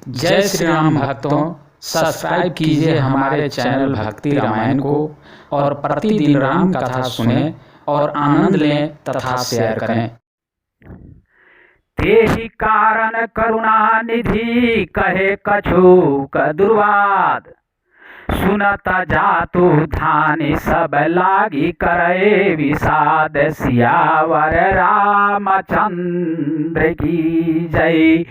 जय श्री राम भक्तों, सब्सक्राइब कीजिए हमारे चैनल भक्ति रामायण को और प्रतिदिन राम कथा सुने और आनंद लें तथा शेयर करें। तेहि कारण करुणा निधि कहे कछुक दुर्वाद, सुनत जातु धानि सब लागी करे विषाद। सियावर रामचंद्र की जय।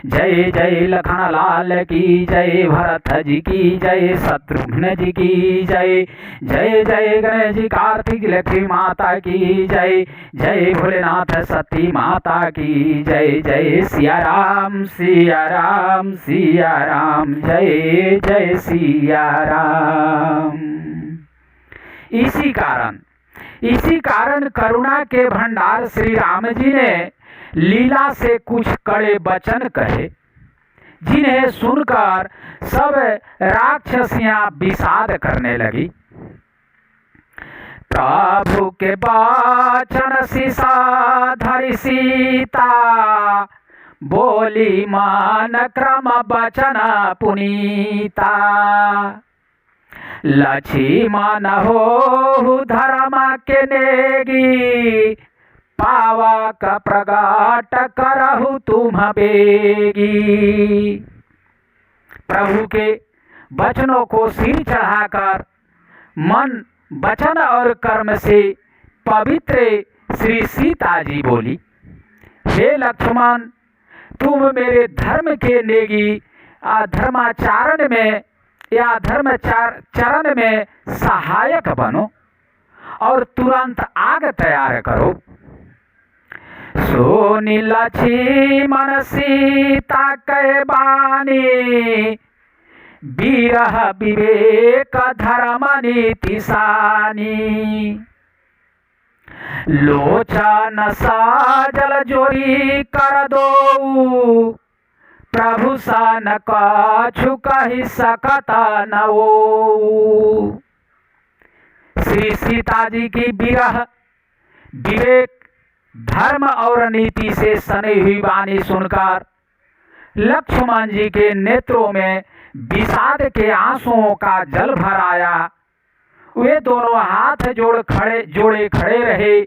जय जय लखन लाल की जय, भरत जी की जय, शत्रुघ्न जी की जय। जय जय गणेश जी कार्तिक लक्ष्मी माता की जय। जय भोलेनाथ सती माता की जय। जय सिया राम सिया राम सिया राम, जय जय सिया राम। इसी कारण करुणा के भंडार श्री राम जी ने लीला से कुछ कड़े वचन कहे, जिन्हें सुनकर सब राक्षसियां विषाद करने लगी। प्रभु के वचन सीसा धरि सीता, बोली मान क्रम वचन पुनीता। लक्ष्मण हो धर्म के नेगी, पावक प्रगाट करहु तुम बेगी। प्रभु के वचनों को सिर चढ़ाकर मन वचन और कर्म से पवित्र श्री सीता जी बोली, हे लक्ष्मण, तुम मेरे धर्म के नेगी धर्माचरण में या धर्मचरण में सहायक बनो और तुरंत आग तैयार करो। सोनी लक्ष्मण सीता कै बानी, बीरह विवेक धर्म नीति सानी। लोचन साजल जोरी कर दो, प्रभु सन कछु कहि सकत न वो। श्री सीता जी की विरह विवेक धर्म और नीति से सनी हुई वाणी सुनकर लक्ष्मण जी के नेत्रों में विषाद के आंसुओं का जल भर आया। वे दोनों हाथ जोड़े खड़े रहे,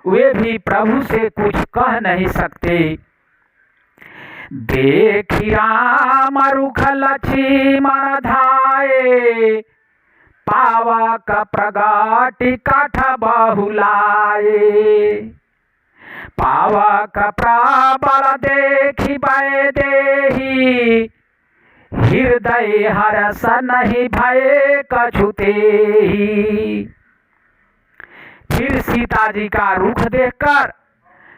वे भी प्रभु से कुछ कह नहीं सकते। देखी राम रुख लक्ष्मण धाये, पावक प्रगाटी काठ बहुलाए। पावक प्रबल देखी भय देहि, हृदय हरस नहीं भय कछुतेहि। फिर सीता जी का रुख देखकर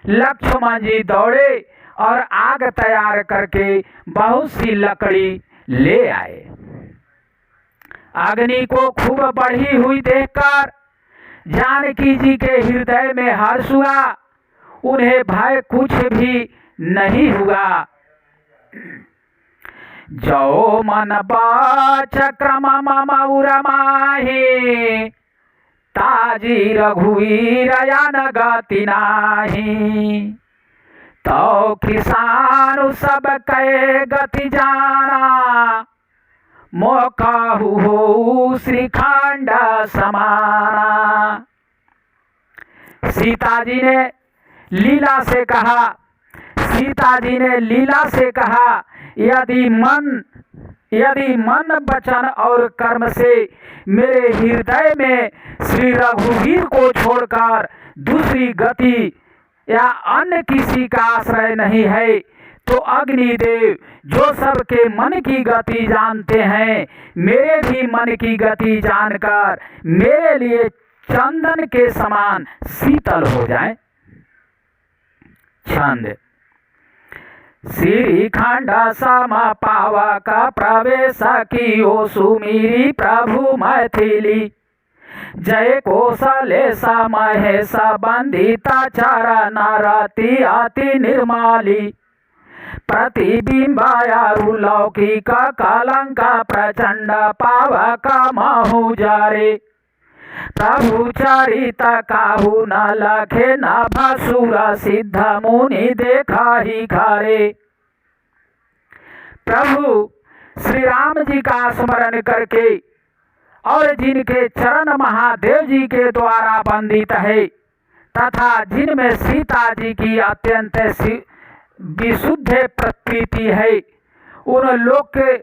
लक्ष्मण जी दौड़े और आग तैयार करके बहुत सी लकड़ी ले आए। अग्नि को खूब बढ़ी हुई देखकर जानकी जी के हृदय में हर्ष हुआ, उन्हें भय कुछ भी नहीं हुआ। जो मन बाच क्रम मम उरमाहि, ताजी रघुवीर यान गति नाही। तो किसानु सब कै गति जाना, मोकाहु हो श्रीखंड समाना। सीता जी ने लीला से कहा, यदि मन वचन और कर्म से मेरे हृदय में श्री रघुवीर को छोड़कर दूसरी गति या अन्य किसी का आश्रय नहीं है, तो अग्निदेव जो सबके मन की गति जानते हैं, मेरे भी मन की गति जानकर मेरे लिए चंदन के समान शीतल हो जाए। छंद। श्रीखंड सम पावक प्रवेश कियो सुमिरी प्रभु मैथिली। जय कौशलेश महेश बंदिता चरण रति अति निर्मली। प्रतिबिंबायारु लौकिक कलंक प्रचंड पावक महु जरे। प्रभु चरित काहू न लखे न भसुर सिद्ध मुनि देखा ही खरे। प्रभु श्री राम जी का स्मरण करके और जिनके चरण महादेव जी के द्वारा वंदित है तथा जिनमें सीता जी की अत्यंत विशुद्ध प्रतीति है, उन लोग के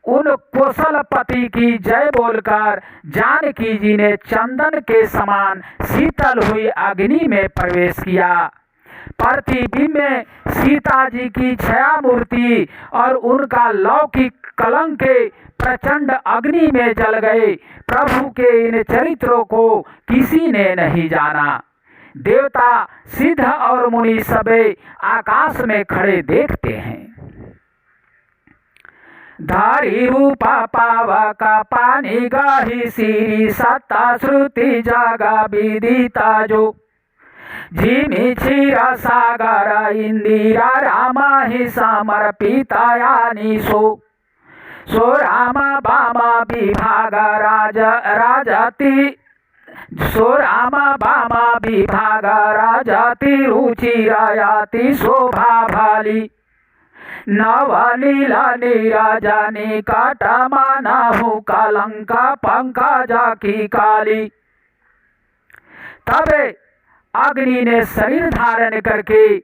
उन कौशल पति की जय बोलकर जानकी जी ने चंदन के समान शीतल हुई अग्नि में प्रवेश किया। प्रतिबिंब में सीता जी की छाया मूर्ति और उनका लौकिक कलंक के प्रचंड अग्नि में जल गए। प्रभु के इन चरित्रों को किसी ने नहीं जाना। देवता सिद्ध और मुनि सबे आकाश में खड़े देखते हैं। धारी रूपा पावका पानी गाही सीरी सत्ता श्रुति जागा विदिता जो झिमी क्षीर सागर इंदिरा रामा ही समर्पितायानि सो रामा बामा विभाग राजति सो रामा बामा विभाग राजति रुचिरायाति शोभा भाली नवलीला नीराजनी काटमानहु कलंका पंकजा की काली। तबे अग्नि ने शरीर धारण करके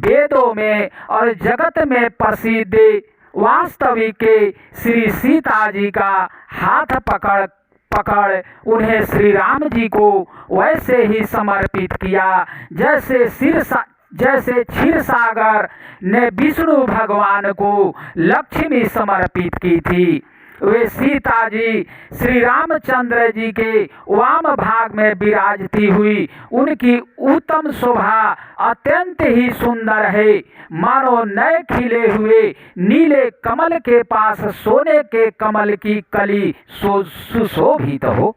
वेदों में और जगत में प्रसिद्ध वास्तविक श्री सीता जी का हाथ पकड़ उन्हें श्री राम जी को वैसे ही समर्पित किया जैसे क्षीर सागर ने विष्णु भगवान को लक्ष्मी समर्पित की थी। वे सीता जी श्री रामचंद्र जी के वाम भाग में विराजती हुई। उनकी उत्तम शोभा अत्यंत ही सुंदर है, मानो नए खिले हुए नीले कमल के पास सोने के कमल की कली सुशोभित हो।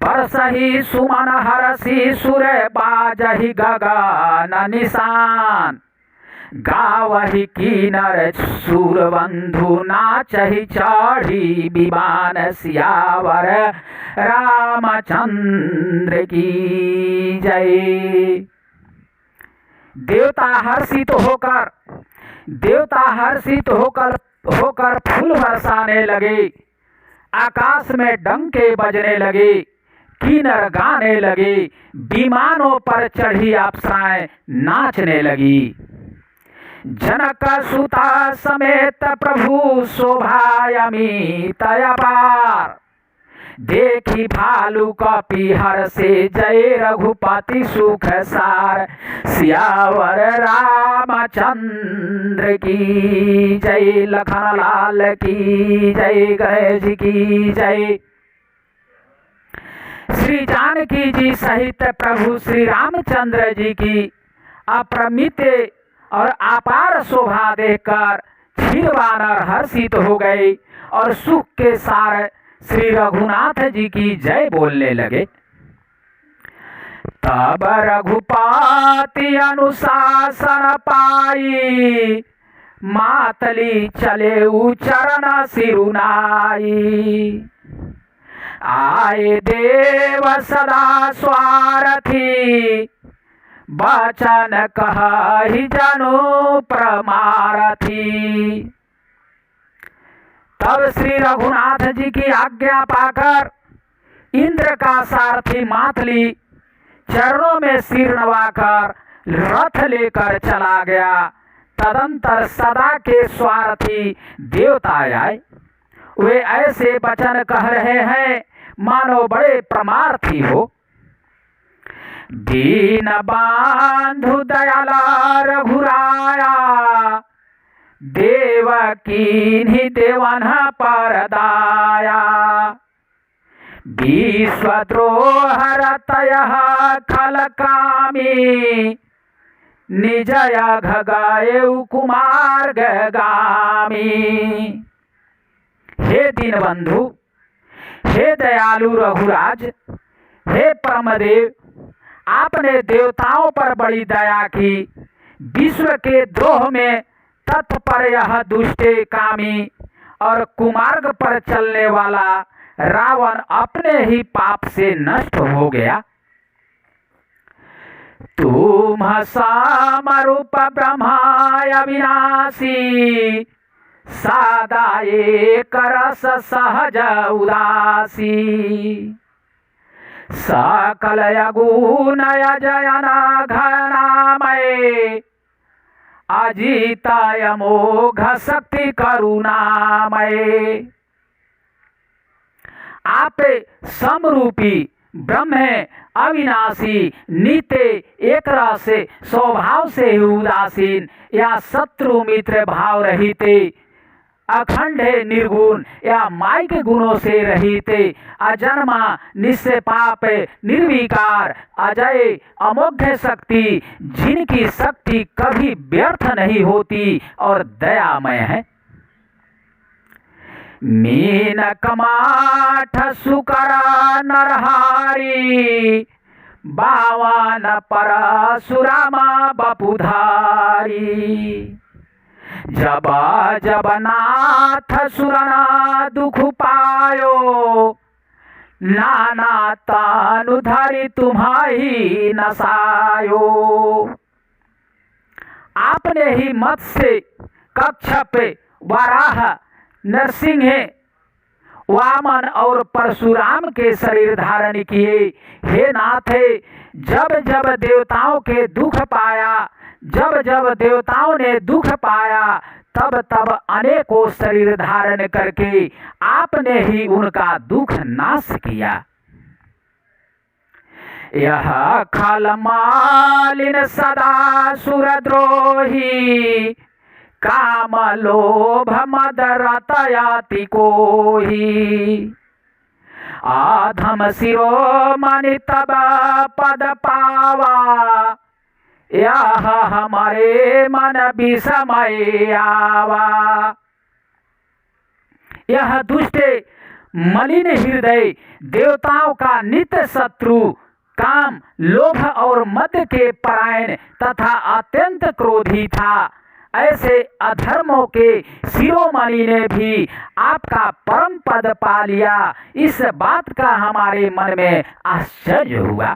बरसही सुमन हरसी सुरे बाजही गगन निशान गावही किन्नर सूरबंधु नाचही चढ़ी विमान सियावर रामचंद्र की जय। देवता हर्षित होकर फूल बरसाने लगे, आकाश में डंके बजने लगे, किन्नर गाने लगे, विमानों पर चढ़ी अप्सराएं नाचने लगी। जनक सुता समेत प्रभु शोभायमित अपार देखी भालू कपि हर्षे जय रघुपति सुख सार सियावर रामचंद्र की जय। लखन लाल की जय, गणेश जी की जय। श्री जानकी जी सहित प्रभु श्री रामचंद्र जी की अपरमित और अपार शोभा देखकर क्षीरवानर हर्षित हो गए और सुख के सार श्री रघुनाथ जी की जय बोलने लगे। तब रघुपति अनुशासन पाई मातली चले चरण सिरुनाई आए देव सदा स्वार्थी बचन कहि जनु प्रमारथी। तब श्री रघुनाथ जी की आज्ञा पाकर इंद्र का सारथी मातली चरणों में सिर नवाकर रथ लेकर चला गया। तदंतर सदा के स्वार्थी देवता आए। वे ऐसे वचन कह रहे हैं मानो बड़े प्रमार्थी हो। दीन बांधु दयाला रघुराया देवकी देवन परदाया विश्वद्रोह रतय खलकामी निजय घगाए कुमार गामी। हे दीनबंधु, हे दयालु रघुराज, हे परमदेव, आपने देवताओं पर बड़ी दया की। विश्व के द्रोह में तत्पर यह दुष्टे कामी और कुमार्ग पर चलने वाला रावण अपने ही पाप से नष्ट हो गया। तुम समरूप ब्रह्मा अविनाशी, सदा एक रस सहज उदासी। सकल गुण अजयन घनामय, अजित अमोघ शक्ति करुणामय। आप समरूपी ब्रह्म है, अविनाशी, नित्य एक रस से स्वभाव से ही उदासीन या शत्रु मित्र भाव रहित, अखंड निर्गुण या माइक गुणों से रहित, अजन्मा निश्चय पाप निर्विकार, अजय अमोघ शक्ति, जिनकी शक्ति कभी व्यर्थ नहीं होती और दयामय है। मीन कमाठ सुकर नरहारी, बावन परशुरामा बपुधारी। जब जब नाथ सुरना दुख पायो, नाना तानुधरि तुम्हारी नसायो। आपने ही मत्स्य, कच्छप, वराह, नरसिंह, वामन और परशुराम के शरीर धारण किए। हे नाथ, जब जब देवताओं के दुख पाया, जब जब देवताओं ने दुख पाया, तब तब अनेकों शरीर धारण करके आपने ही उनका दुख नाश किया। यह खलमालिन सदा सुरद्रोही, काम लोभ मद रतयाति कोही। आधम शिरोमणि तब पद पावा, यह हमारे मन विषमय आवा। यह दुष्ट मलिन हृदय देवताओं का नित्य शत्रु, काम, लोभ और मद के परायण तथा अत्यंत क्रोधी था। ऐसे अधर्मों के शिरोमणि ने भी आपका परम पद पा लिया, इस बात का हमारे मन में आश्चर्य हुआ।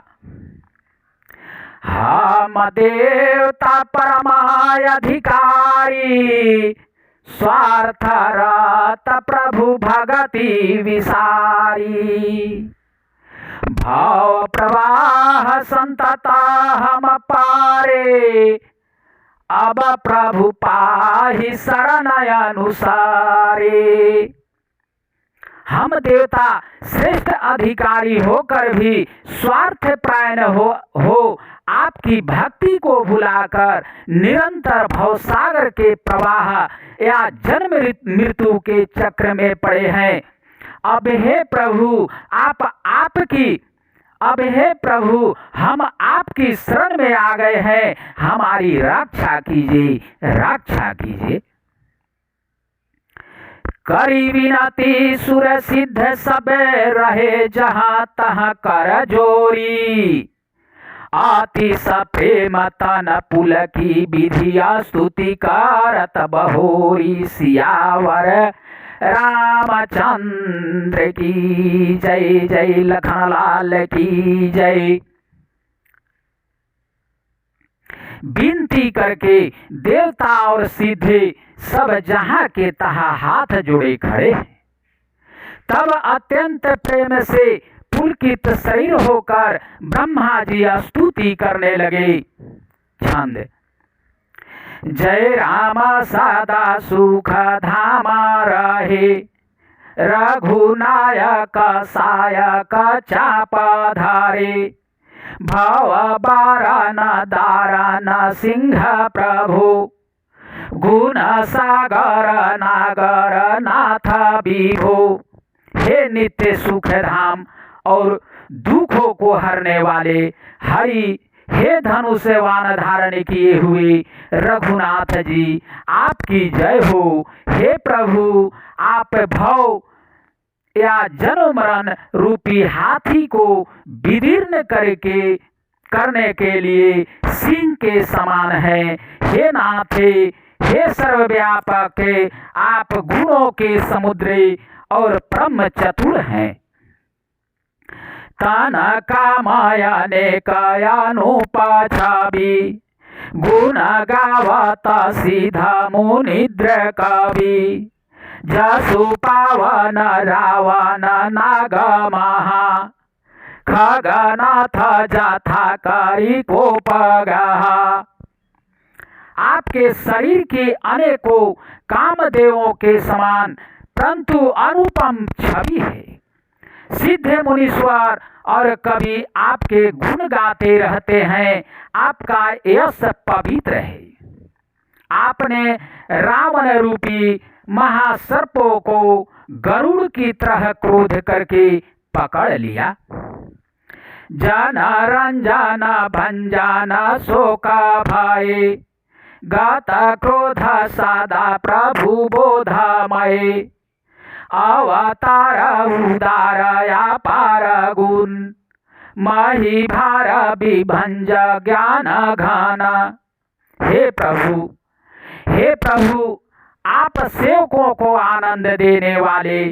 हम देवता परमाय अधिकारी, स्वार्थ रत प्रभु भगति विसारी। भाव प्रवाह संतता हम पारे, अब प्रभु पाहि शरण अनुसारे। हम देवता श्रेष्ठ अधिकारी होकर भी स्वार्थ प्रायण हो आपकी भक्ति को भुलाकर निरंतर भवसागर के प्रवाह या जन्म मृत्यु के चक्र में पड़े हैं। अब हे प्रभु हम आपकी शरण में आ गए हैं, हमारी रक्षा कीजिए, रक्षा कीजिए। करी विनती सुर सिद्ध सब रहे, जहाँ तहाँ कर जोरी। आति प्रेम तन पुल की विधिया स्तुति करत बहोरी। सियावर रामचंद्र की जय जय, लखन लाल की जय। विनती करके देवता और सिद्धे सब जहां के तहां हाथ जोड़े खड़े। तब अत्यंत प्रेम से पुलकित शरीर होकर ब्रह्मा जी स्तुति करने लगे। छंद। जय राम सदा सुख धामा रहे, रघुनायक सायक चाप धारे। भव बारन दारन सिंह प्रभु, गुण सागर नागर नाथ विभु। हे नित्य सुख धाम और दुखों को हरने वाले हरि, हे धनुष्यवान धारण किए हुए रघुनाथ जी, आपकी जय हो। हे प्रभु, आप भव या जन्म मरण रूपी हाथी को विदीर्ण करने के लिए सिंह के समान है। हे नाथ, हे सर्वव्यापक, आप गुणों के समुद्र और ब्रह्म चतुर हैं। तन कामय अनेकयानुपछावि गुण गावत सिद्ध मुनिद्र कवि जसु पावन रावण नाग महा खगनाथ जथा करी कोपगह। आपके शरीर के अनेकों कामदेवों के समान परंतु अनुपम छवि है। सिद्ध मुनीश्वर और कवि आपके गुण गाते रहते हैं। आपका यश पवित्र है। आपने रावण रूपी महासर्पों को गरुड़ की तरह क्रोध करके पकड़ लिया। जन रंजन भंजन शोक भय गत क्रोध सदा प्रभु बोधमय अवतार उदार अपार गुण मही भार विभंज ज्ञान घन। हे प्रभु आप सेवकों को आनंद देने वाले,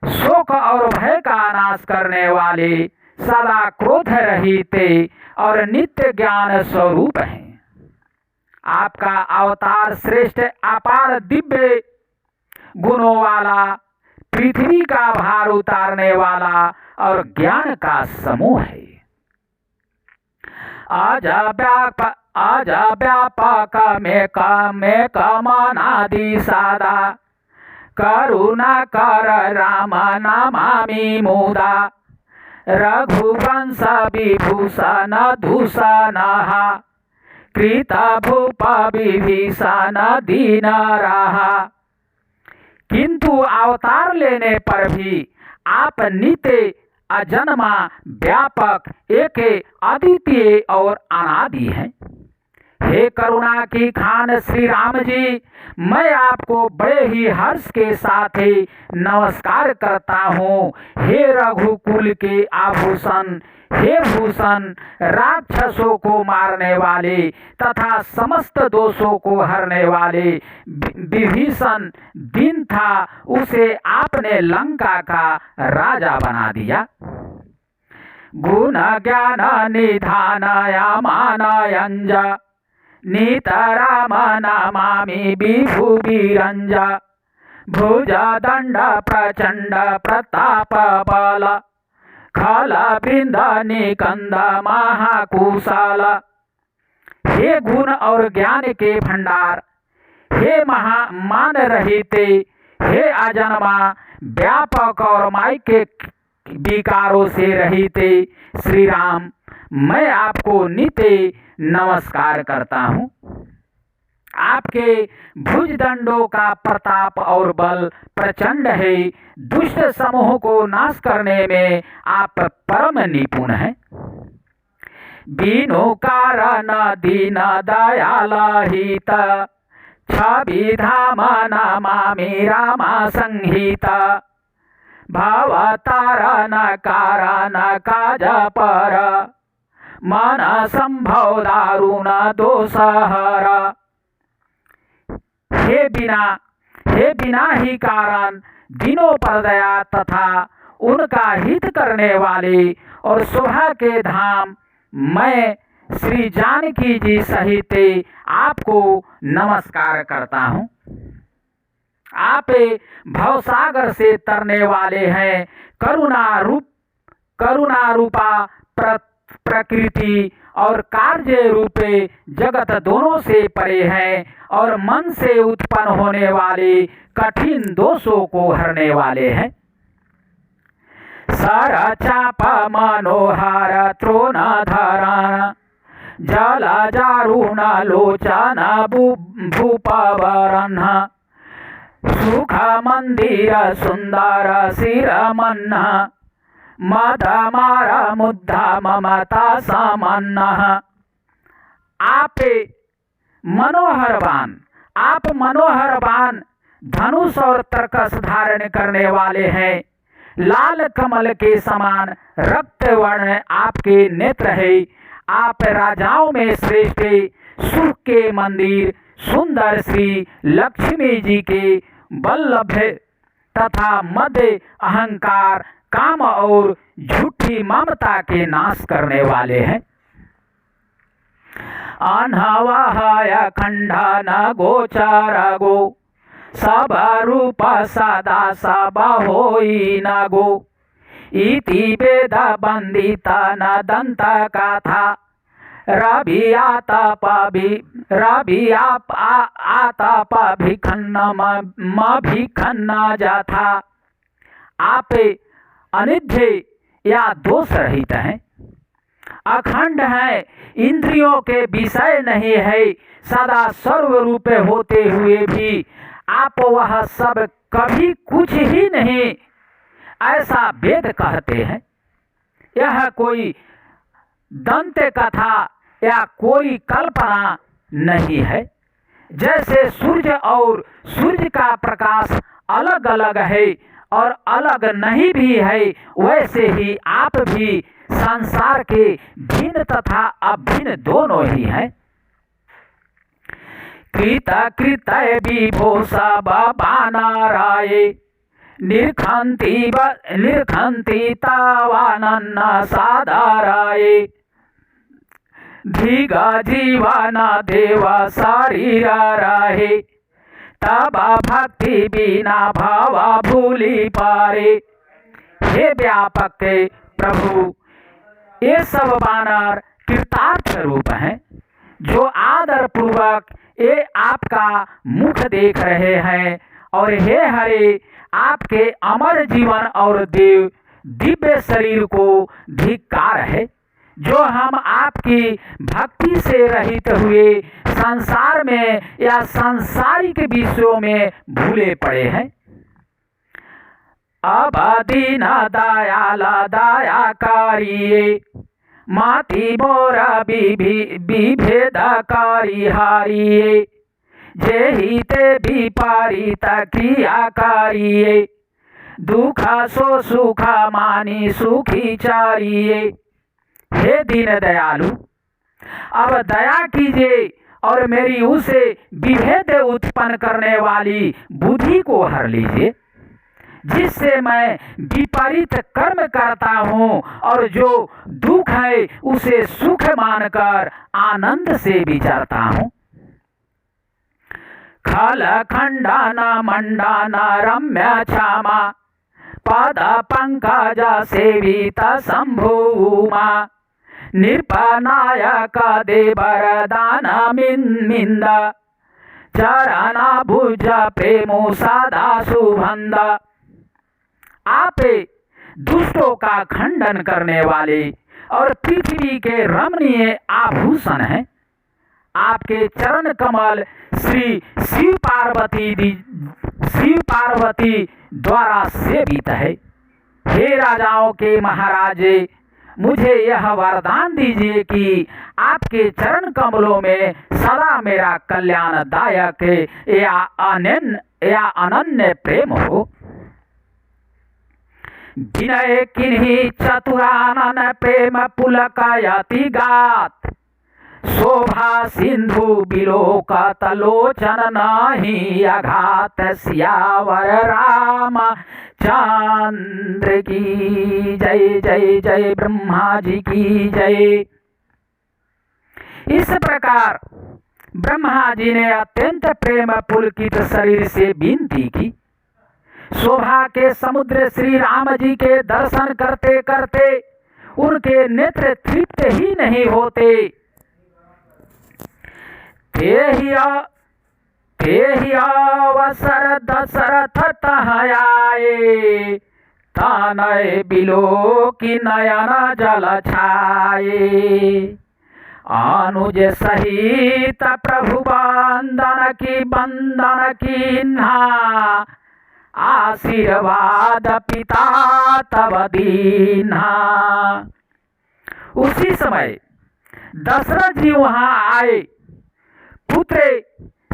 शोक और भय का नाश करने वाले, सदा क्रोध रहित और नित्य ज्ञान स्वरूप हैं। आपका अवतार श्रेष्ठ अपार दिव्य गुणों वाला, पृथ्वी का भार उतारने वाला और ज्ञान का समूह है। आज व्यापक में कमनादि सादा करुणा कर राम नमामि मुदा रघुवंश विभूषण दूषण कृत भूप विभीषण दीन रहा। किंतु अवतार लेने पर भी आप नित्य अजन्मा व्यापक एक अद्वितीय और अनादि हैं। हे करुणा की खान श्री राम जी, मैं आपको बड़े ही हर्ष के साथ ही नमस्कार करता हूँ। हे रघुकुल के आभूषण, हे भूषण, राक्षसों को मारने वाले तथा समस्त दोषों को हरने वाले विभीषण दिन था, उसे आपने लंका का राजा बना दिया। गुण ज्ञान निधान मानयंज नितराम नमामि विभु विरंज भुज दंड प्रचंड प्रताप बल खल बृंद निकंद महाकुशल। हे गुण और ज्ञान के भंडार, हे महामान रहित, हे अजन्मा व्यापक और माई के विकारों से रहित श्री राम, मैं आपको नित्य नमस्कार करता हूँ। आपके भुजदंडों का प्रताप और बल प्रचंड है। दुष्ट समूह को नाश करने में आप परम निपुण हैं। बीनो कारण दीन दयाल हित छवि धाम नमामि राम संहित भवतारण कारण काज पर मन संभव दारुण दोषहर। हे बिना ही कारण दिनों पर दया तथा उनका हित करने वाले और शोभा के धाम, मैं श्री जानकी जी सहित आपको नमस्कार करता हूँ। आप भवसागर से तरने वाले हैं। करुणा रूपा प्रकृति और कार्य रूपे जगत दोनों से परे हैं और मन से उत्पन्न होने वाले कठिन दोषों को हरने वाले हैं। सर चाप मनोहर त्रोण धरण जल जारुण लोचन भूपवरण सुख मंदिर सुंदर शिरमन्न मदमार मुद्दा ममता समन्न। आप मनोहरवान धनुष और तरकस धारण करने वाले हैं। लाल कमल के समान रक्त वर्ण आपके नेत्र है। आप राजाओं में श्रेष्ठ, सुख के मंदिर, सुंदर श्री लक्ष्मी जी के वल्लभ तथा मध्य अहंकार काम और झूठी ममता के नाश करने वाले हैं। अनहवाय खंडन गोचर गो, सब रूप सदा सब होई न गो। इति वेद वंदित न दंत कथा, रवि आतप भिखन्न जथा। आप अनिध्य या दोष रहित हैं, अखंड है, इंद्रियों के विषय नहीं है, सदा सर्वरूप होते हुए भी आप वह सब कभी कुछ ही नहीं, ऐसा वेद कहते हैं। यह कोई दंत कथा या कोई कल्पना नहीं है। जैसे सूर्य और सूर्य का प्रकाश अलग अलग है और अलग नहीं भी है, वैसे ही आप भी संसार के भिन्न तथा अभिन्न दोनों ही हैं। कृत कृत विभो सब बानराये, निरखंती तावानन्न साधाराये। धीग जीवन देव शरीर रहे, तब भक्ति बिना भाव भूली पारे। हे व्यापक के प्रभु, ये सब वानर कृतार्थ रूप हैं, जो आदर पूर्वक ये आपका मुख देख रहे हैं। और हे हरे, आपके अमर जीवन और दिव्य शरीर को धिक्कार है, जो हम आपकी भक्ति से रहित हुए संसार में या सांसारिक विषयों में भूले पड़े हैं। अब दीन दयाल दयाकारी, माति मोर विभेदकारी हारिये। जेहि ते विपरीत क्रियाकारिये, दुख सो सुख मानी सुखी चारिये। हे दीन दयालु, अब दया कीजिए और मेरी उसे विभेद उत्पन्न करने वाली बुद्धि को हर लीजिए, जिससे मैं विपरीत कर्म करता हूँ और जो दुख है उसे सुख मानकर आनंद से विचरता हूँ। खल खंडन मंडन रम्य क्षमा, पद पंकज सेवित शंभुमा। नृपनायक देवरदान मिंद, चरण भुज प्रेमो सदा सुभंद। आप दुष्टों का खंडन करने वाले और पृथ्वी के रमणीय आभूषण हैं। आपके चरण कमल श्री शिव पार्वती द्वारा सेवित है। हे राजाओं के महाराजे, मुझे यह वरदान दीजिए कि आपके चरण कमलों में सदा मेरा कल्याणदायक या अनन्य प्रेम हो। विनय किन्हीं चतुरानन प्रेम पुलकयति गात, शोभा सिंधु बिलोकत लोचन नहीं अघात। सियावर राम चंद्र की जय, जय जय ब्रह्मा जी की जय। इस प्रकार ब्रह्मा जी ने अत्यंत प्रेम पुलकित शरीर से विनती की। शोभा के समुद्र श्री राम जी के दर्शन करते करते उनके नेत्र तृप्त ही नहीं होते। तेहि अवसर दशरथ तह आए, तनय बिलोकि नयन जल छाए। अनुज सहित प्रभु बंदन कीन्हा, आशीर्वाद पिता तब दीन्हा। उसी समय दशरथ जी वहां आए। पुत्र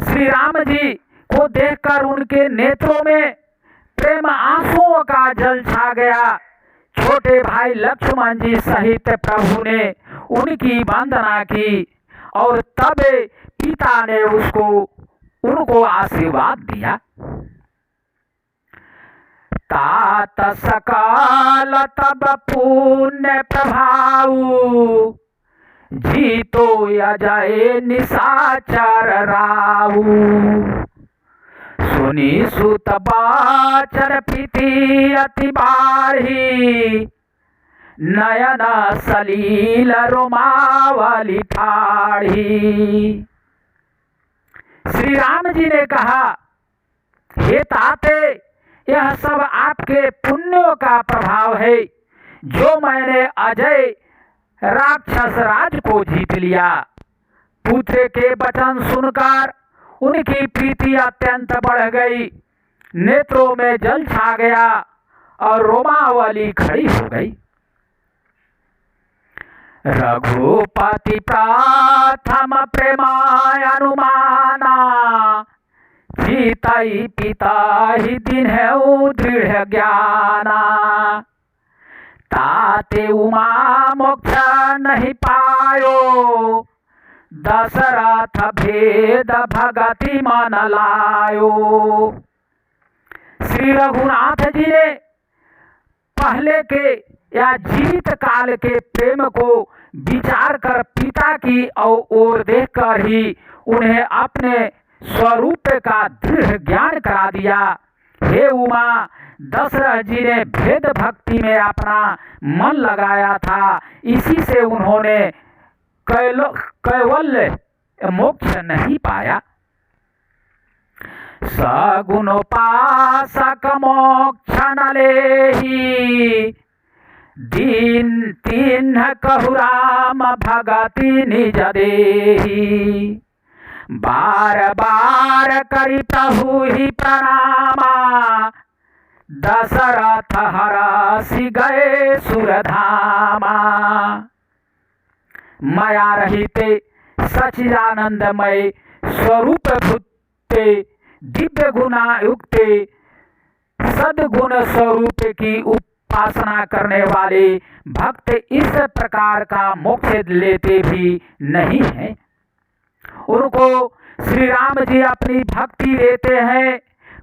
श्री राम जी को देखकर उनके नेत्रों में प्रेम आंसुओं का जल छा गया। छोटे भाई लक्ष्मण जी सहित प्रभु ने उनकी वंदना की और तब पिता ने उनको आशीर्वाद दिया। तात सकल तब पुण्य प्रभाऊ, जीतो अजय निशाचर राऊ। सुनी सुत बाचर प्रीति अति बाढ़ी, नयन सलील रोमावली ठाढ़ी। श्री राम जी ने कहा, हे ताते, यह सब आपके पुण्यों का प्रभाव है, जो मैंने अजय राक्षस राज को जीत लिया। पुत्र के वचन सुनकर उनकी प्रीति अत्यंत बढ़ गई, नेत्रों में जल छा गया और रोमावली खड़ी हो गई। रघुपति प्रथम प्रेमानुमाना, जीतई पिता ही दिन है दृढ़ ज्ञाना। ताते उमा मोक्ष नहीं पायो, दशरथ भेद भगति मन लायो। श्री रघुनाथ जी ने पहले के या जीवित काल के प्रेम को विचार कर पिता की ओर देखकर ही उन्हें अपने स्वरूप का दृढ़ ज्ञान करा दिया। हे उमा, दशरथ जी ने भेद भक्ति में अपना मन लगाया था, इसी से उन्होंने कैवल्य मोक्ष नहीं पाया। सगुणोपासक मोक्ष न लेहि, दीन तिन्ह कहु राम भगति निज देहि। बार बार करि प्रभु ही प्रणामा, दशरथ हरसि गए सुरधामा। माया रहिते सच्चिदानंदमय स्वरूप भूते दिव्य गुणा युक्ते सद्गुण स्वरूप की उपासना करने वाले भक्त इस प्रकार का मोक्ष लेते भी नहीं हैं। उनको श्री राम जी अपनी भक्ति देते हैं।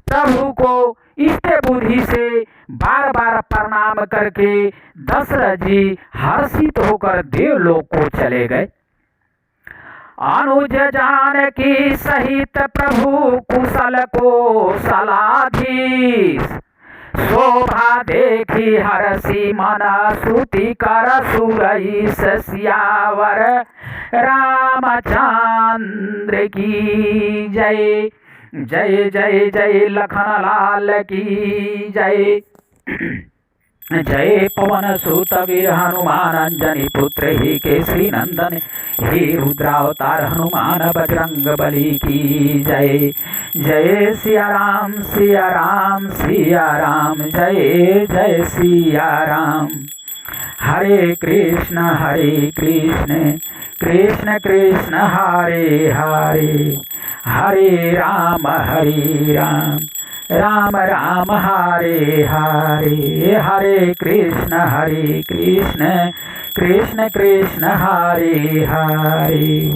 प्रभु को इष्ट बुद्धि से बार बार प्रणाम करके दशरथ जी हर्षित होकर देवलोक को चले गए। अनुज जानकी सहित प्रभु कुशल को सलाधीश, शोभा देखी हर्षि मन सुति कर सुरईस। सियावर रामचंद्र की जय। जय जय जय लखन लाल की जय। जय पवन सुत वीर हनुमान अंजनी पुत्र ही केसरी नंदन, हे रुद्रावतार हनुमान बजरंग बली की जय। जय सिया राम सिया राम सिया राम, जय जय सिया राम। हरे कृष्ण कृष्ण कृष्ण हरे हरे, हरे राम राम राम हरे हरे। हरे कृष्ण कृष्ण कृष्ण हरे हरे।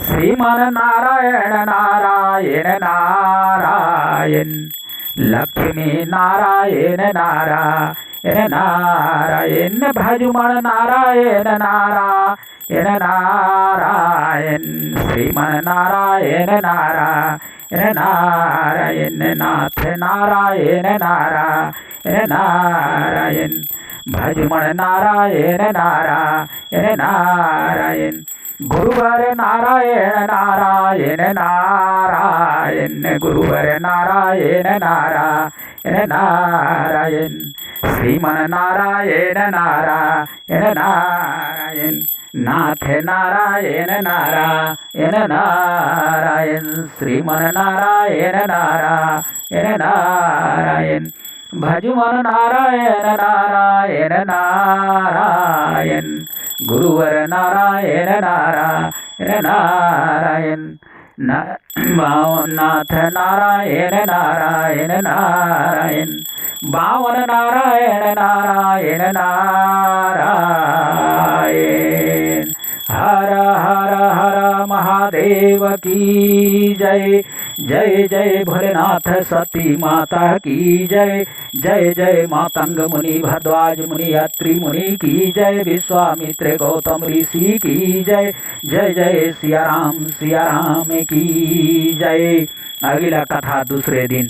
श्रीमन नारायण नारायण नारायण, लक्ष्मी नारायण नारायण नारायण। भजुमन नारायण नारायण नारायण, श्रीमन नारायण नारायण नारायण। नाथ नारायण नारायण नारायण, भजुमन नारायण नारायण नारायण। गुरुवर नारायण नारायण नारायण, गुरुवर नारायण नारायण नारायण। श्रीमन नारायण नारायण नारायण, नाथ नारायण नारायण नारायण। श्रीमन नारायण नारायण नारायण, भजुमन नारायण नारायण नारायण। गुरुवर नारायण नारायण नारायण, नाथ नारायण नारायण नारायण। बावन नारायण नारायण नारायण, हर हर हर महादेव की जय। जय जय भोलेनाथ सती माता की जय। जय जय मातंग मुनि भरद्वाज मुनि अत्रि मुनि की जय। विश्वामित्र गौतम ऋषि की जय। जय जय सिया राम की जय। अगला कथा दूसरे दिन।